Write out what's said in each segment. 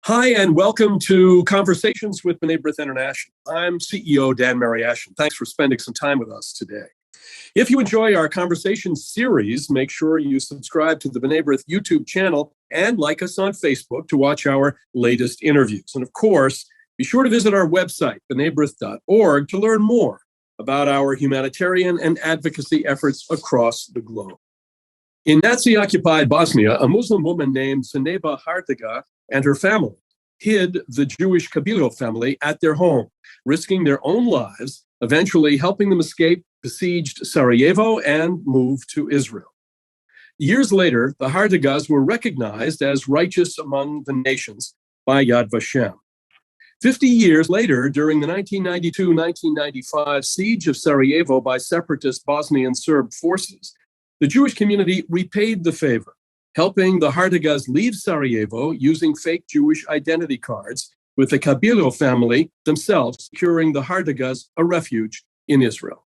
Hi, and welcome to Conversations with B'rith International. I'm CEO Dan Mariaschin. Thanks for spending some time with us today. If you enjoy our conversation series, make sure you subscribe to the B'rith YouTube channel and like us on Facebook to watch our latest interviews. And of course, be sure to visit our website, b'rith.org, to learn more about our humanitarian and advocacy efforts across the globe. In Nazi-occupied Bosnia, a Muslim woman named Zejneba Hardaga and her family hid the Jewish Kabiljo family at their home, risking their own lives, eventually helping them escape besieged Sarajevo and move to Israel. Years later, the Hardagas were recognized as righteous among the nations by Yad Vashem. 50 years later, during the 1992-1995 siege of Sarajevo by separatist Bosnian Serb forces, the Jewish community repaid the favor, helping the Hardagas leave Sarajevo using fake Jewish identity cards, with the Kabiljo family themselves securing the Hardagas a refuge in Israel.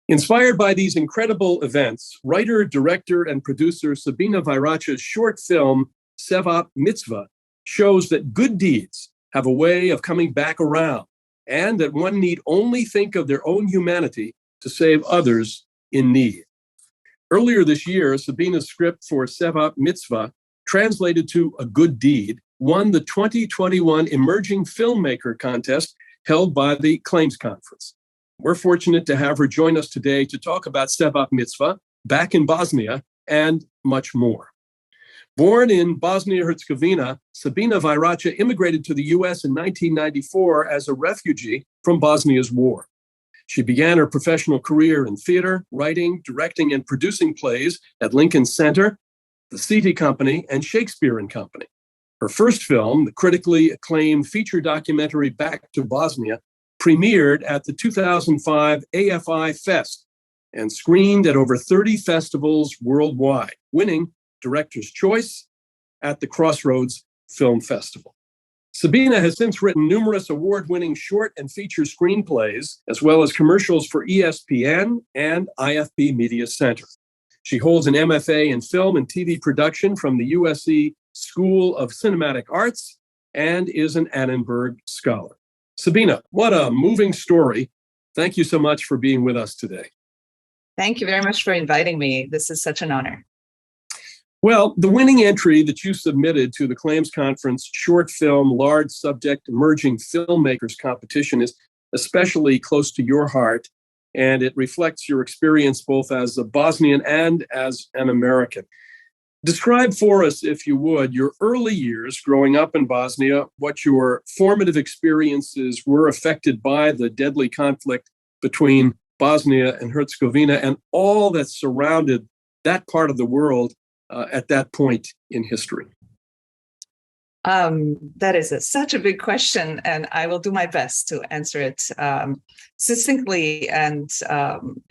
Inspired by these incredible events, writer, director, and producer Sabina Vajrača's short film, Sevap Mitzvah, shows that good deeds have a way of coming back around, and that one need only think of their own humanity to save others in need. Earlier this year, Sabina's script for Sevap Mitzvah, translated to A Good Deed, won the 2021 Emerging Filmmaker contest held by the Claims Conference. We're fortunate to have her join us today to talk about Sevap Mitzvah, back in Bosnia, and much more. Born in Bosnia-Herzegovina, Sabina Vajrača immigrated to the U.S. in 1994 as a refugee from Bosnia's war. She began her professional career in theater, writing, directing, and producing plays at Lincoln Center, the City Company, and Shakespeare and Company. Her first film, the critically acclaimed feature documentary Back to Bosnia, premiered at the 2005 AFI Fest and screened at over 30 festivals worldwide, winning Director's Choice at the Crossroads Film Festival. Sabina has since written numerous award-winning short and feature screenplays, as well as commercials for ESPN and IFB Media Center. She holds an MFA in film and TV production from the USC School of Cinematic Arts and is an Annenberg Scholar. Sabina, what a moving story. Thank you so much for being with us today. Thank you very much for inviting me. This is such an honor. Well, the winning entry that you submitted to the Claims Conference Short Film Large Subject Emerging Filmmakers competition is especially close to your heart, and it reflects your experience both as a Bosnian and as an American. Describe for us, if you would, your early years growing up in Bosnia, what your formative experiences were affected by the deadly conflict between Bosnia and Herzegovina, and all that surrounded that part of the world at that point in history. That is such a big question, and I will do my best to answer it succinctly and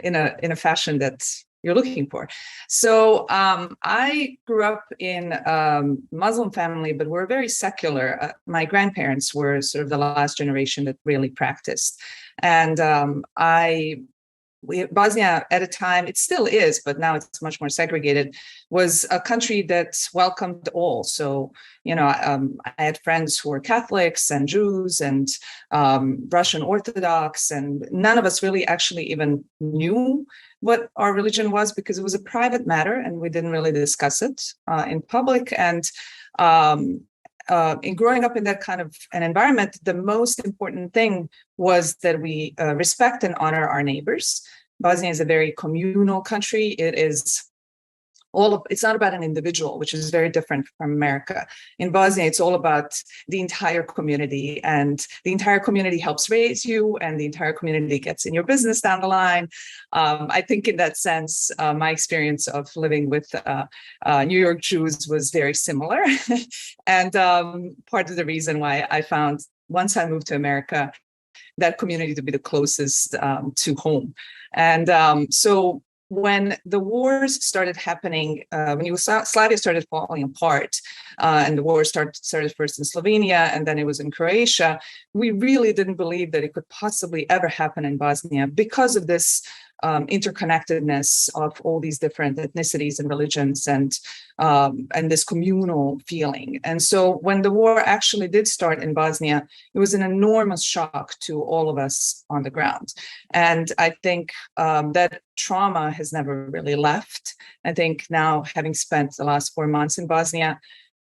in a fashion that you're looking for. So I grew up in a Muslim family, but we're very secular. My grandparents were sort of the last generation that really practiced. And Bosnia at a time, it still is, but now it's much more segregated, was a country that welcomed all. So, I had friends who were Catholics and Jews and Russian Orthodox, and none of us really actually even knew what our religion was because it was a private matter and we didn't really discuss it in public. And in growing up in that kind of an environment, the most important thing was that we respect and honor our neighbors. Bosnia is a very communal country. It's not about an individual, which is very different from America. In Bosnia, it's all about the entire community, and the entire community helps raise you, and the entire community gets in your business down the line. I think in that sense, my experience of living with New York Jews was very similar. And part of the reason why I found, once I moved to America, that community to be the closest to home. And so when the wars started happening, when Yugoslavia started falling apart, and the war started first in Slovenia, and then it was in Croatia, we really didn't believe that it could possibly ever happen in Bosnia because of this interconnectedness of all these different ethnicities and religions, and this communal feeling. And so when the war actually did start in Bosnia, it was an enormous shock to all of us on the ground. And I think that trauma has never really left. I think now, having spent the last 4 months in Bosnia,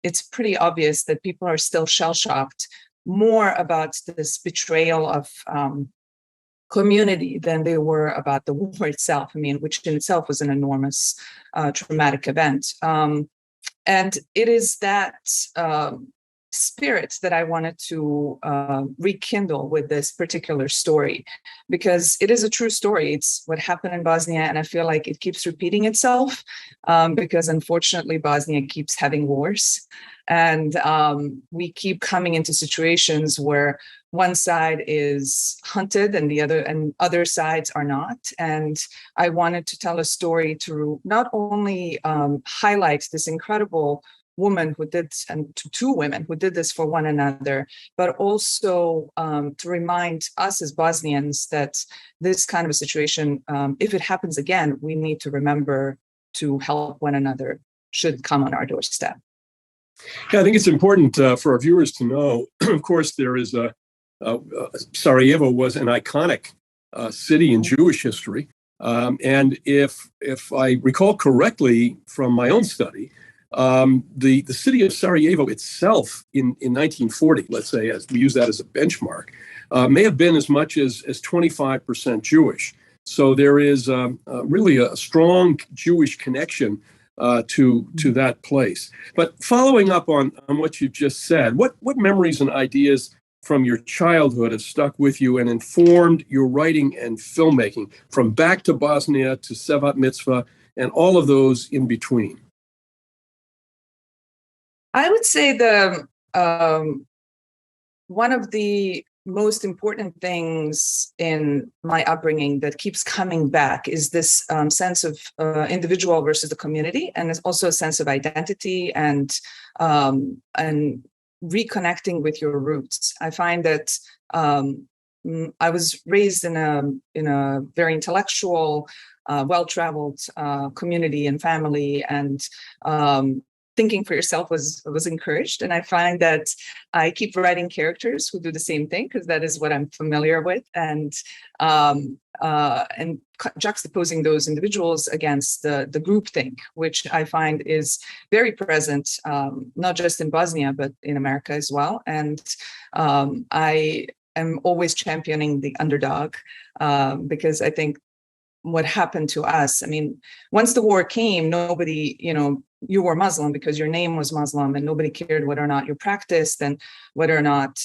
it's pretty obvious that people are still shell-shocked more about this betrayal of community than they were about the war itself. I mean, which in itself was an enormous traumatic event. And it is that spirit that I wanted to rekindle with this particular story, because it is a true story. It's what happened in Bosnia, and I feel like it keeps repeating itself because unfortunately Bosnia keeps having wars, and we keep coming into situations where one side is hunted and other sides are not. And I wanted to tell a story to not only highlight this incredible woman who did, and two women who did this for one another, but also to remind us as Bosnians that this kind of a situation, if it happens again, we need to remember to help one another should come on our doorstep. Yeah, I think it's important for our viewers to know, of course, there is Sarajevo was an iconic city in Jewish history. And if I recall correctly from my own study, the city of Sarajevo itself in 1940, let's say, as we use that as a benchmark, may have been as much as 25% Jewish. So there is really a strong Jewish connection to that place. But following up on what you just said, what memories and ideas from your childhood have stuck with you and informed your writing and filmmaking, from Back to Bosnia to Sevap Mitzvah and all of those in between? I would say one of the most important things in my upbringing that keeps coming back is this sense of individual versus the community, and it's also a sense of identity and reconnecting with your roots. I find that I was raised in a very intellectual, well-traveled community and family, and thinking for yourself was encouraged. And I find that I keep writing characters who do the same thing because that is what I'm familiar with, and juxtaposing those individuals against the groupthink, which I find is very present, not just in Bosnia, but in America as well. And I am always championing the underdog because I think what happened to us, I mean, once the war came, nobody, you were Muslim because your name was Muslim, and nobody cared whether or not you practiced and whether or not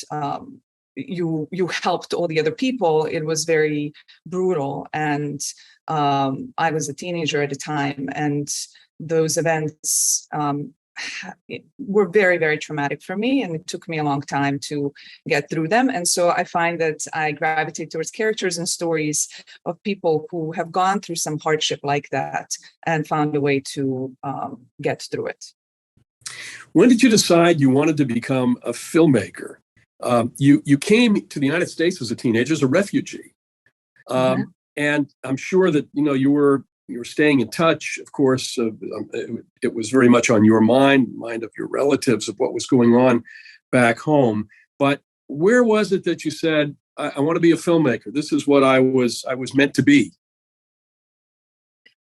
you helped all the other people. It was very brutal. And I was a teenager at the time, and those events were very, very traumatic for me, and it took me a long time to get through them. And so I find that I gravitate towards characters and stories of people who have gone through some hardship like that and found a way to get through it. When did you decide you wanted to become a filmmaker? You came to the United States as a teenager, as a refugee. And I'm sure that, you were staying in touch, of course. It was very much on your mind of your relatives, of what was going on back home. But where was it that you said, I want to be a filmmaker? This is what I was meant to be.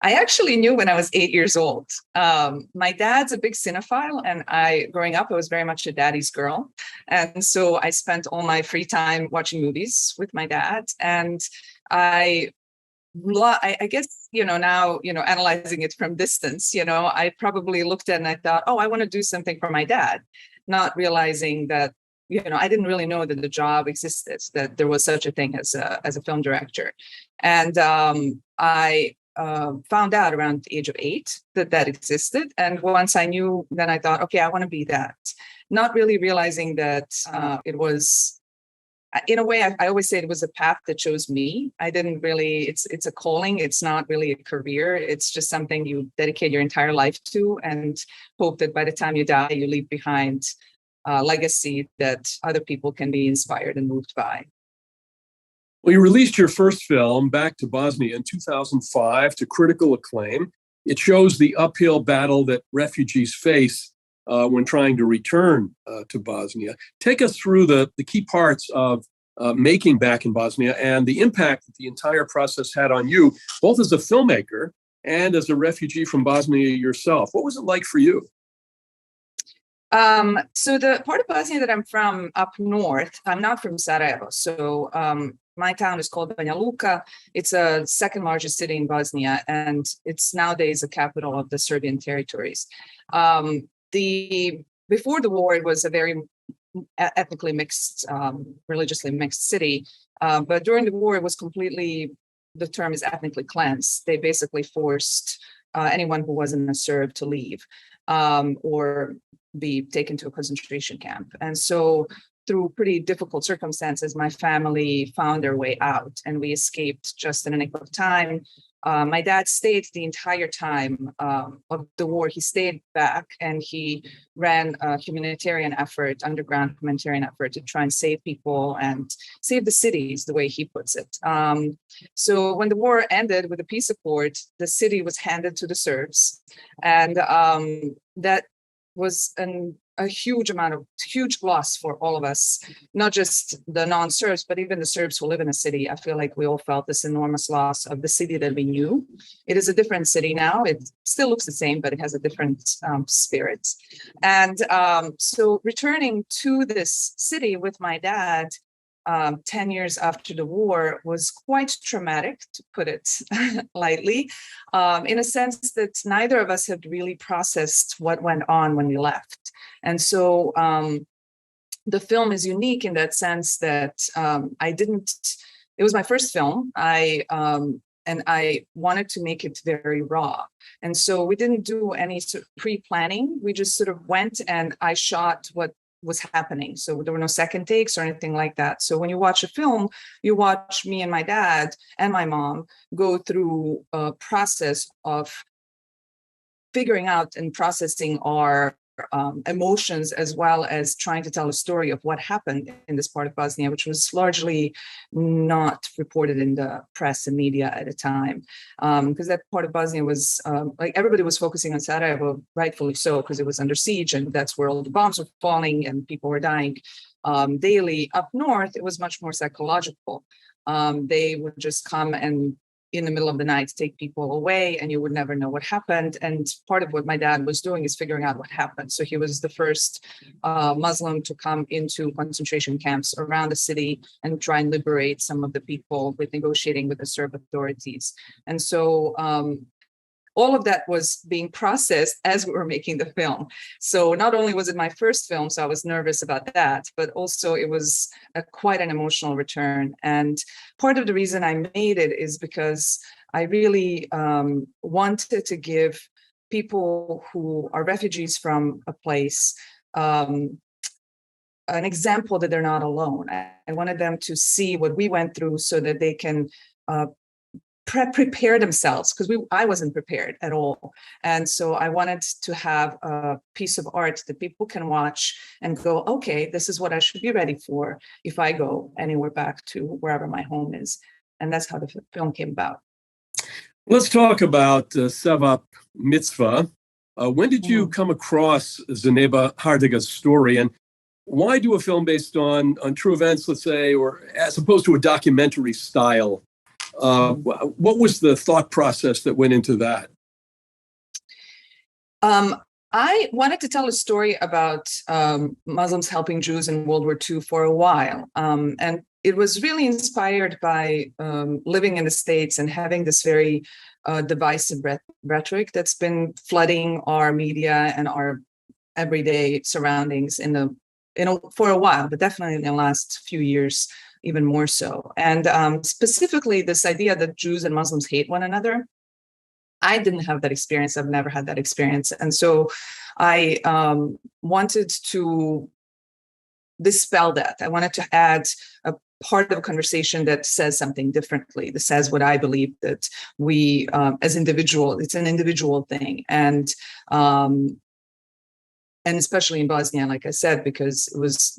I actually knew when I was 8 years old. My dad's a big cinephile, and growing up, I was very much a daddy's girl. And so I spent all my free time watching movies with my dad. And I guess, now, analyzing it from distance, I probably looked at it and I thought, oh, I want to do something for my dad, not realizing that, I didn't really know that the job existed, that there was such a thing as a film director. And I found out around the age of 8 that existed. And once I knew, then I thought, okay, I want to be that, not really realizing that it was in a way, I always say it was a path that chose me. I didn't really, it's a calling. It's not really a career. It's just something you dedicate your entire life to and hope that by the time you die, you leave behind a legacy that other people can be inspired and moved by. Well, you released your first film, Back to Bosnia, in 2005 to critical acclaim. It shows the uphill battle that refugees face when trying to return to Bosnia. Take us through the key parts of making Back in Bosnia and the impact that the entire process had on you, both as a filmmaker and as a refugee from Bosnia yourself. What was it like for you? So the part of Bosnia that I'm from up north, I'm not from Sarajevo. So my town is called Banja Luka. It's a second largest city in Bosnia, and it's nowadays a capital of the Serbian territories. Before the war, it was a very ethnically mixed, religiously mixed city. But during the war, it was completely, the term is ethnically cleansed. They basically forced anyone who wasn't a Serb to leave or be taken to a concentration camp. And so through pretty difficult circumstances, my family found their way out and we escaped just in a nick of time. My dad stayed the entire time of the war. He stayed back and he ran a humanitarian effort, underground humanitarian effort to try and save people and save the cities, the way he puts it. So when the war ended with the peace accord, the city was handed to the Serbs. And that was a huge loss for all of us, not just the non-Serbs, but even the Serbs who live in a city. I feel like we all felt this enormous loss of the city that we knew. It is a different city now. It still looks the same, but it has a different spirit. And so returning to this city with my dad 10 years after the war was quite traumatic, to put it lightly, in a sense that neither of us had really processed what went on when we left. And so the film is unique in that sense that it was my first film. And I wanted to make it very raw. And so we didn't do any sort of pre-planning. We just sort of went and I shot what was happening. So there were no second takes or anything like that. So when you watch a film, you watch me and my dad and my mom go through a process of figuring out and processing our emotions, as well as trying to tell a story of what happened in this part of Bosnia, which was largely not reported in the press and media at the time. Because that part of Bosnia was, like everybody was focusing on Sarajevo, rightfully so, because it was under siege and that's where all the bombs were falling and people were dying daily. Up north, it was much more psychological. They would just come and in the middle of the night take people away and you would never know what happened. And part of what my dad was doing is figuring out what happened. So he was the first Muslim to come into concentration camps around the city and try and liberate some of the people with negotiating with the Serb authorities. And so all of that was being processed as we were making the film. So not only was it my first film, so I was nervous about that, but also it was quite an emotional return. And part of the reason I made it is because I really wanted to give people who are refugees from a place an example that they're not alone. I wanted them to see what we went through so that they can prepare themselves, because I wasn't prepared at all. And so I wanted to have a piece of art that people can watch and go, okay, this is what I should be ready for if I go anywhere back to wherever my home is. And that's how the film came about. Let's talk about Sevap Mitzvah. When did you come across Zejneba Hardaga's story, and why do a film based on true events, let's say, or as opposed to a documentary style? What was the thought process that went into that? I wanted to tell a story about Muslims helping Jews in World War II for a while. And it was really inspired by living in the States and having this very divisive rhetoric that's been flooding our media and our everyday surroundings for a while, but definitely in the last few years, even more so. And specifically this idea that Jews and Muslims hate one another. I didn't have that experience. I've never had that experience. And so I wanted to dispel that. I wanted to add a part of a conversation that says something differently, that says what I believe, that we, as individual, it's an individual thing. And especially in Bosnia, like I said, because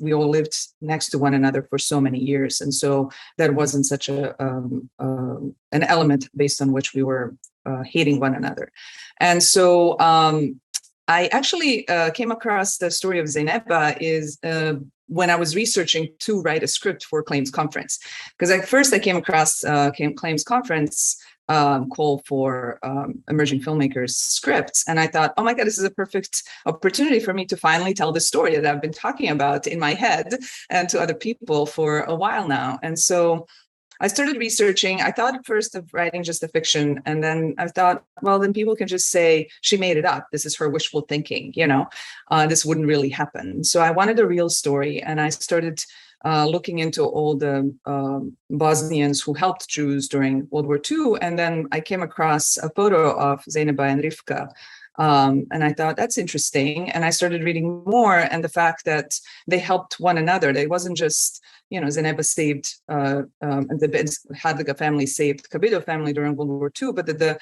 we all lived next to one another for so many years. And so that wasn't such an element based on which we were hating one another. And so I actually came across the story of Zejneba when I was researching to write a script for Claims Conference. Because at first I came across Claims Conference call for emerging filmmakers scripts. And I thought, oh my God, this is a perfect opportunity for me to finally tell the story that I've been talking about in my head and to other people for a while now. And so I started researching. I thought at first of writing just a fiction. And then I thought, well, then people can just say, she made it up. This is her wishful thinking, this wouldn't really happen. So I wanted a real story. And I started looking into all the Bosnians who helped Jews during World War II. And then I came across a photo of Zejneba and Rivka. And I thought, that's interesting. And I started reading more, and the fact that they helped one another. They wasn't just, Zejneba saved, the Hardaga family saved Kabiljo family during World War II, but the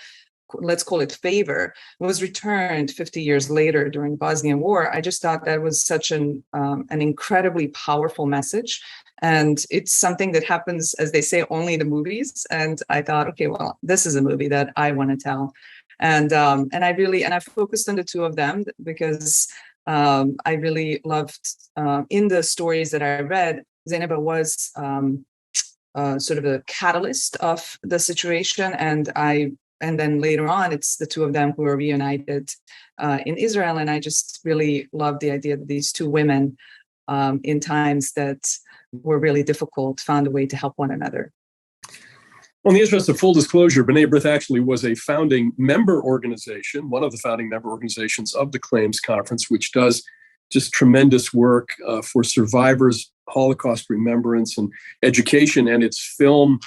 let's call it favor, was returned 50 years later during the Bosnian War. I just thought that was such an incredibly powerful message. And it's something that happens, as they say, only in the movies. And I thought, okay, well, this is a movie that I want to tell. And I focused on the two of them because I really loved, in the stories that I read, Zejneba was sort of a catalyst of the situation. And then later on, it's the two of them who are reunited in Israel. And I just really love the idea that these two women, in times that were really difficult, found a way to help one another. Well, in the interest of full disclosure, B'nai B'rith actually was a founding member organization, one of the founding member organizations of the Claims Conference, which does just tremendous work for survivors, Holocaust remembrance, and education. And its film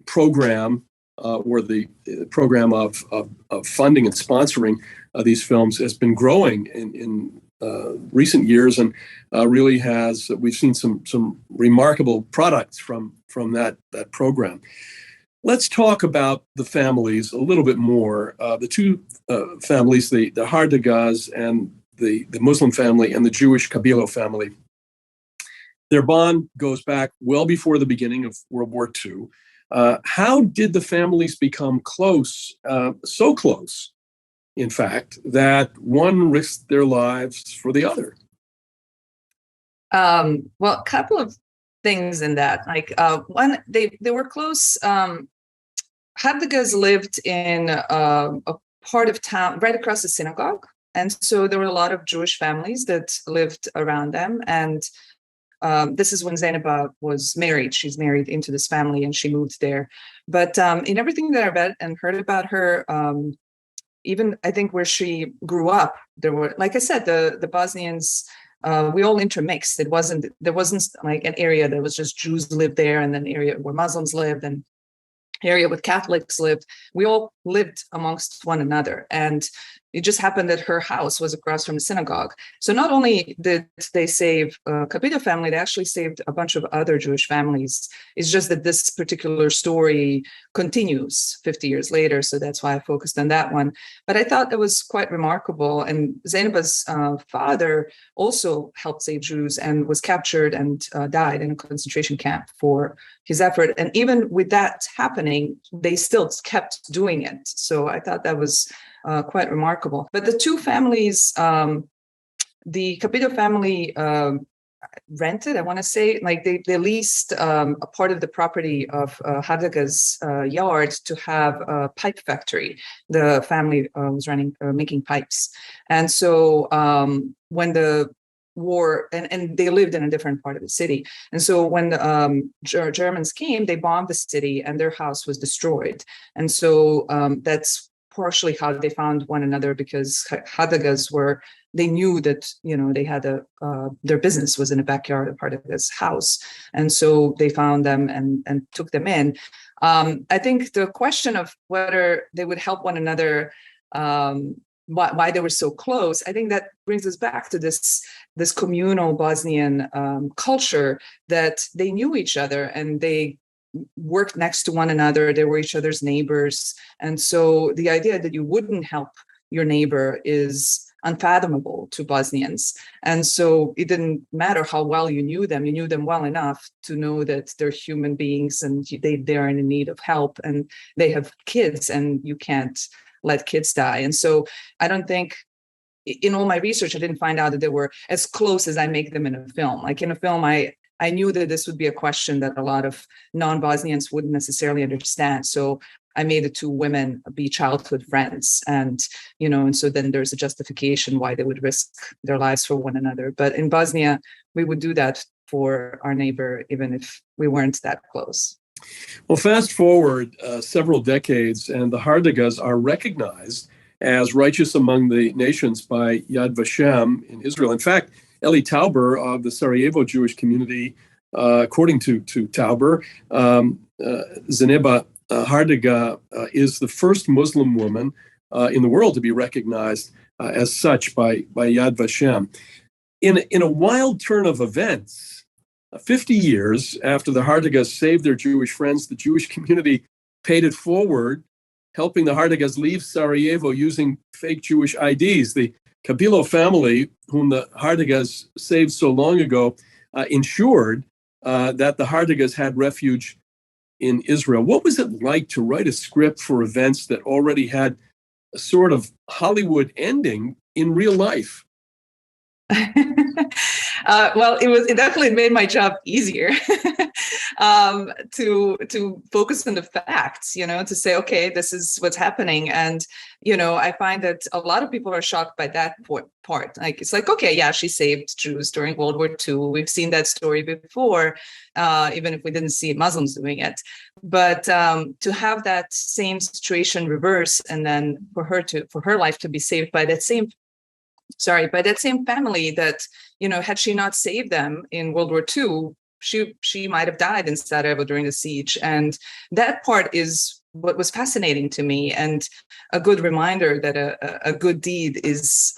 program, or the program of funding and sponsoring these films, has been growing in recent years, and really we've seen some remarkable products from that program. Let's talk about the families a little bit more. The two families, the Hardagas and the Muslim family and the Jewish Kabiljo family, their bond goes back well before the beginning of World War II. How did the families become close, so close, in fact, that one risked their lives for the other? Well, a couple of things in that. Like one, they were close. Hardagas lived in a part of town right across the synagogue. And so there were a lot of Jewish families that lived around them. And this is when Zejneba was married. She's married into this family and she moved there. But in everything that I read and heard about her, even I think where she grew up, there were, like I said, the Bosnians, we all intermixed. There wasn't like an area that was just Jews lived there and then an area where Muslims lived and area with Catholics lived. We all lived amongst one another. And it just happened that her house was across from the synagogue. So not only did they save Kabiljo family, they actually saved a bunch of other Jewish families. It's just that this particular story continues 50 years later. So that's why I focused on that one. But I thought that was quite remarkable. And Zejneba's father also helped save Jews and was captured and died in a concentration camp for his effort. And even with that happening, they still kept doing it. So I thought that was quite remarkable. But the two families, the Kabiljo family rented, I want to say, like they leased a part of the property of Hardaga's yard to have a pipe factory. The family was making pipes. And so when the war, and they lived in a different part of the city. And so when the Germans came, they bombed the city and their house was destroyed. And so that's partially how they found one another, because Hardagas they knew that, they had their business was in the backyard of Hardaga's house. And so they found them and took them in. I think the question of whether they would help one another why they were so close. I think that brings us back to this communal Bosnian culture, that they knew each other and they worked next to one another. They were each other's neighbors. And so the idea that you wouldn't help your neighbor is unfathomable to Bosnians. And so it didn't matter how well you knew them well enough to know that they're human beings and they're in need of help, and they have kids and you can't let kids die. And so I don't think, in all my research, I didn't find out that they were as close as I make them in a film. Like in a film, I knew that this would be a question that a lot of non-Bosnians wouldn't necessarily understand. So I made the two women be childhood friends, and so then there's a justification why they would risk their lives for one another. But in Bosnia, we would do that for our neighbor, even if we weren't that close. Well, fast forward several decades, and the Hardagas are recognized as righteous among the nations by Yad Vashem in Israel. In fact, Eli Tauber of the Sarajevo Jewish community, according to Tauber, Zejneba Hardaga is the first Muslim woman in the world to be recognized as such by Yad Vashem. In a wild turn of events, 50 years after the Hardagas saved their Jewish friends, the Jewish community paid it forward, helping the Hardagas leave Sarajevo using fake Jewish IDs. The Kabiljo family, whom the Hardagas saved so long ago, ensured that the Hardagas had refuge in Israel. What was it like to write a script for events that already had a sort of Hollywood ending in real life? Well, it definitely made my job easier to focus on the facts, to say, okay, this is what's happening. And, I find that a lot of people are shocked by that part. Like, it's like, okay, yeah, she saved Jews during World War II. We've seen that story before, even if we didn't see Muslims doing it. But to have that same situation reverse, and then for her life to be saved by that same family that, had she not saved them in World War II, she might have died in Sarajevo during the siege. And that part is what was fascinating to me, and a good reminder that a good deed is,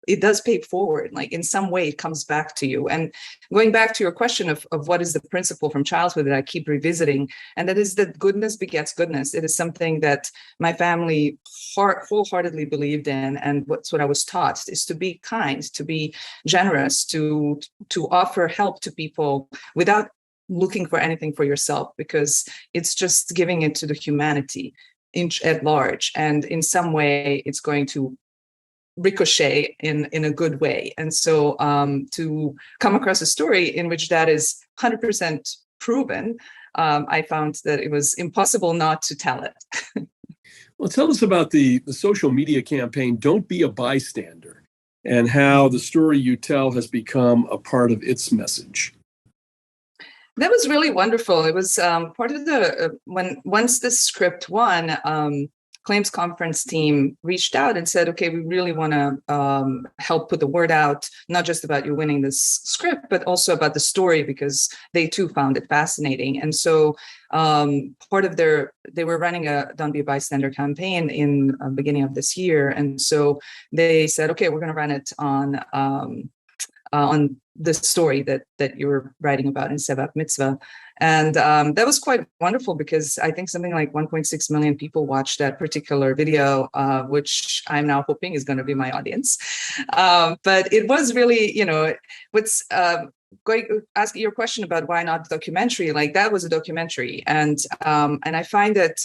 it does pay forward. Like, in some way it comes back to you. And going back to your question of what is the principle from childhood that I keep revisiting, and that is that goodness begets goodness. It is something that my family wholeheartedly believed in, and what's what I was taught is to be kind, to be generous, to offer help to people without looking for anything for yourself, because it's just giving it to the humanity at large, and in some way it's going to ricochet in a good way. And so to come across a story in which that is 100% proven, I found that it was impossible not to tell it. Well, tell us about the social media campaign, Don't Be a Bystander, and how the story you tell has become a part of its message. That was really wonderful. It was part of the, once the script won, Claims Conference team reached out and said, okay, we really want to help put the word out, not just about you winning this script, but also about the story, because they too found it fascinating. And so part of they were running a Don't Be a Bystander campaign in the beginning of this year. And so they said, okay, we're going to run it on the story that you were writing about in Sevap Mitzvah. And that was quite wonderful, because I think something like 1.6 million people watched that particular video, which I'm now hoping is going to be my audience. But it was really, what's ask your question about why not documentary, like that was a documentary. And I find that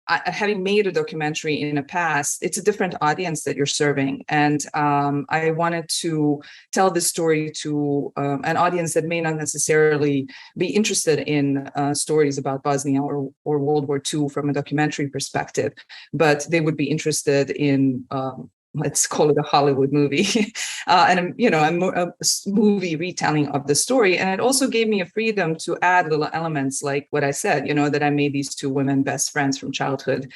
having made a documentary in the past, it's a different audience that you're serving. And I wanted to tell this story to an audience that may not necessarily be interested in stories about Bosnia or World War II from a documentary perspective, but they would be interested in let's call it a Hollywood movie, and a movie retelling of the story. And it also gave me a freedom to add little elements like what I said, that I made these two women best friends from childhood,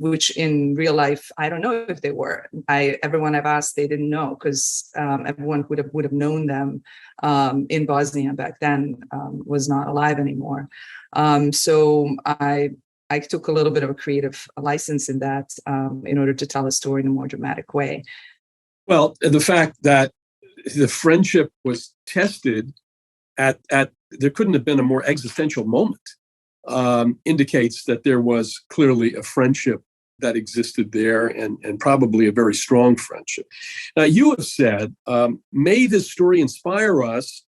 which in real life, I don't know if they were. Everyone I've asked, they didn't know, because everyone would have known them in Bosnia back then was not alive anymore. So I I took a little bit of a creative license in that in order to tell a story in a more dramatic way. Well, the fact that the friendship was tested at there couldn't have been a more existential moment, indicates that there was clearly a friendship that existed there, and probably a very strong friendship. Now, you have said, may this story inspire us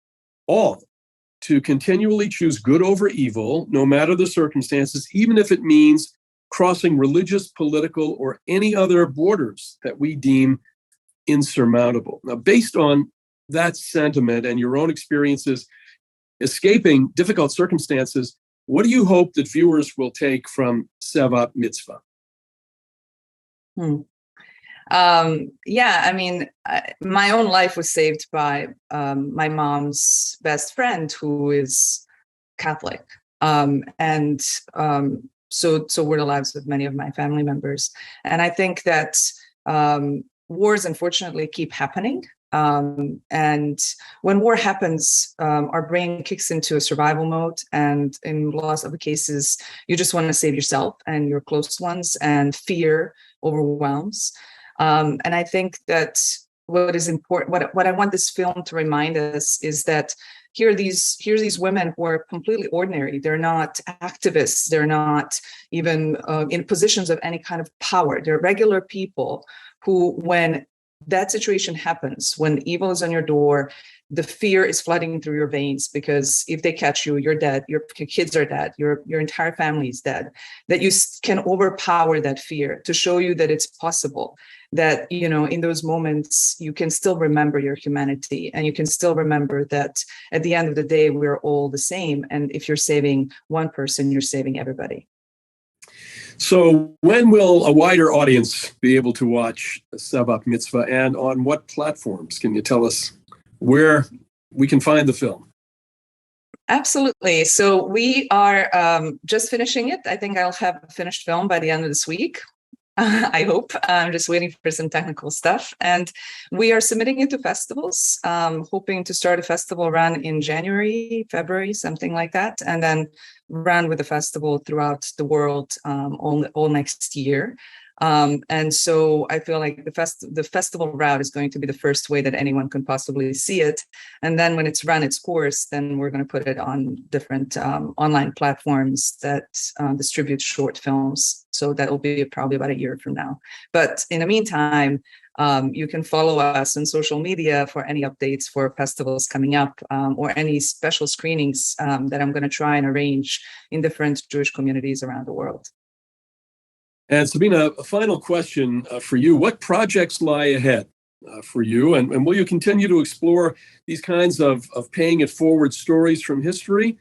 all to continually choose good over evil, no matter the circumstances, even if it means crossing religious, political, or any other borders that we deem insurmountable. Now, based on that sentiment and your own experiences escaping difficult circumstances, what do you hope that viewers will take from Sevap Mitzvah? Yeah, I mean, my own life was saved by my mom's best friend, who is Catholic, and so were the lives of many of my family members. And I think that wars, unfortunately, keep happening. And when war happens, our brain kicks into a survival mode, and in lots of cases, you just want to save yourself and your close ones, and fear overwhelms. And I think that what is important, what I want this film to remind us is that here are these women who are completely ordinary. They're not activists. They're not even in positions of any kind of power. They're regular people who, when that situation happens, when evil is on your door, the fear is flooding through your veins, because if they catch you, you're dead, your kids are dead, your entire family is dead, that you can overpower that fear to show you that it's possible, that, you know, in those moments, you can still remember your humanity, and you can still remember that at the end of the day, we're all the same. And if you're saving one person, you're saving everybody. So when will a wider audience be able to watch Sevap Mitzvah, and on what platforms? Can you tell us where we can find the film? Absolutely. So we are just finishing it. I think I'll have a finished film by the end of this week. I hope. I'm just waiting for some technical stuff. And we are submitting it to festivals, hoping to start a festival run in January, February, something like that, and then run with the festival throughout the world all next year. And so I feel like the festival route is going to be the first way that anyone can possibly see it. And then when it's run its course, then we're going to put it on different online platforms that distribute short films. So that will be probably about a year from now. But in the meantime, you can follow us on social media for any updates for festivals coming up, or any special screenings that I'm going to try and arrange in different Jewish communities around the world. And Sabina, a final question for you. What projects lie ahead for you? And will you continue to explore these kinds of paying it forward stories from history?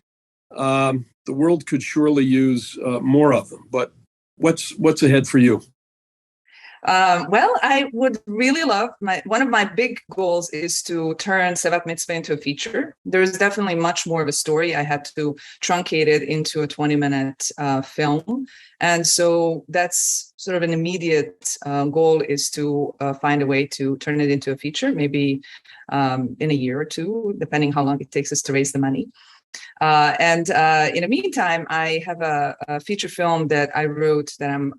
The world could surely use more of them, but what's ahead for you? Well, I would really love, one of my big goals is to turn Sevap Mitzvah into a feature. There's definitely much more of a story. I had to truncate it into a 20-minute film. And so that's sort of an immediate goal, is to find a way to turn it into a feature, maybe in a year or two, depending how long it takes us to raise the money. And in the meantime, I have a feature film that I wrote that I'm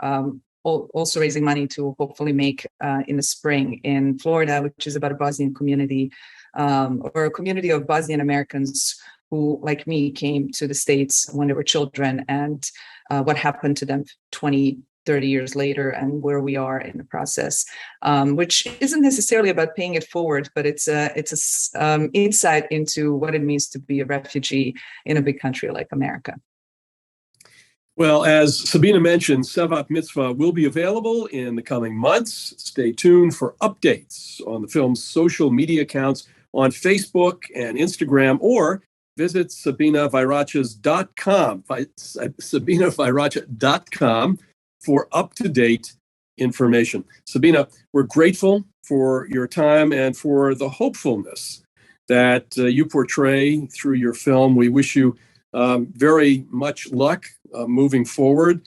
also raising money to hopefully make in the spring in Florida, which is about a Bosnian community, or a community of Bosnian Americans who, like me, came to the States when they were children, and what happened to them 20, 30 years later, and where we are in the process, which isn't necessarily about paying it forward, but it's a insight into what it means to be a refugee in a big country like America. Well, as Sabina mentioned, Sevap Mitzvah will be available in the coming months. Stay tuned for updates on the film's social media accounts on Facebook and Instagram, or visit sabinavajracha.com, sabinavajracha.com for up-to-date information. Sabina, we're grateful for your time and for the hopefulness that you portray through your film. We wish you very much luck moving forward.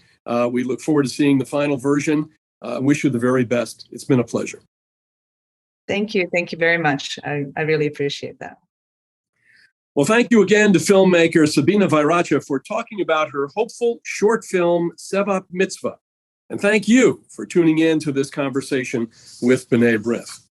We look forward to seeing the final version. Wish you the very best. It's been a pleasure. Thank you. Thank you very much. I really appreciate that. Well, thank you again to filmmaker Sabina Vajrača for talking about her hopeful short film, Sevap Mitzvah. And thank you for tuning in to this conversation with B'nai B'rith.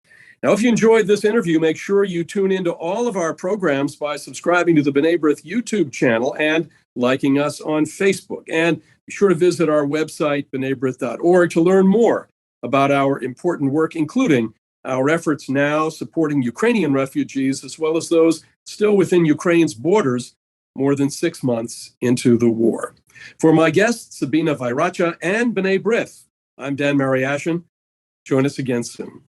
Now, if you enjoyed this interview, make sure you tune into all of our programs by subscribing to the B'nai B'rith YouTube channel and liking us on Facebook. And be sure to visit our website, b'naibrith.org, to learn more about our important work, including our efforts now supporting Ukrainian refugees, as well as those still within Ukraine's borders more than 6 months into the war. For my guests, Sabina Vajrača and B'nai B'rith, I'm Dan Mariaschin. Join us again soon.